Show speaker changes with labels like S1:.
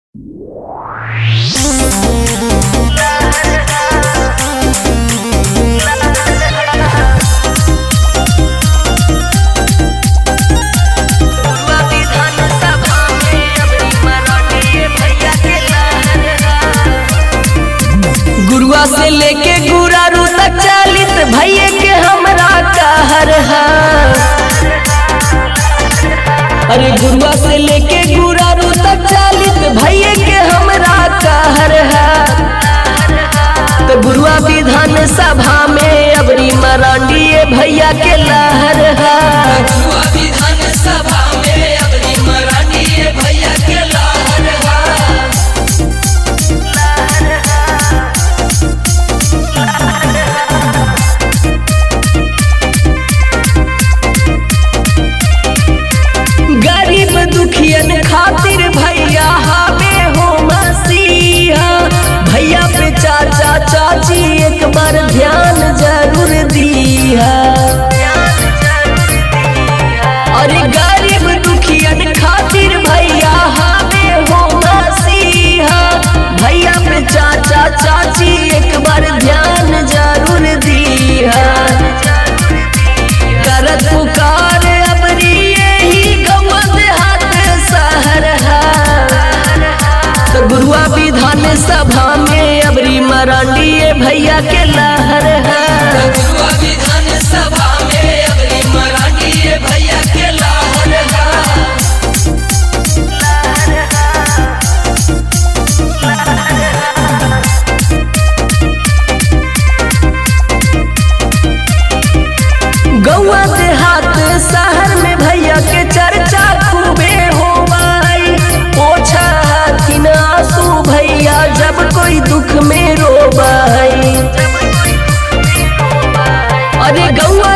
S1: गुरुआ से लेके गुरारू तक चालित भैया के हमरा कहर है। अरे गुरुआ से लेके गुरारू तक चालित भैया के हमरा कहर है। तो गुरुआ विधान सभा में अबरी मरांडी भैया के लहर है। गुरुआ विधान सभा में अबरी मरांडी भैया के लहर है। गरीब दुखियन खातिर भैया हमें हो मसीहा। भैया पे चाचा चाची एक बार ध्यान जरूर दिया। अरे गरीब दुखियन खातिर भैया हमें हो मसीहा। भैया पे चाचा चाची एक बार ध्यान जरूर दिया। करत पुकार अबरी यही गौत हाथ सहर है। तो गुरुआ विधान सभा में अबरी मरांडी भैया के लहर है। गुरुआ विधान सभा में अबरी मरांडी भैया के लहर है। गौआ देहात शहर में भैया के चर्चा खूबे होवाई। पोछा हथिन आंसू भैया जब कोई दुख में रोबाई। अरे गौआ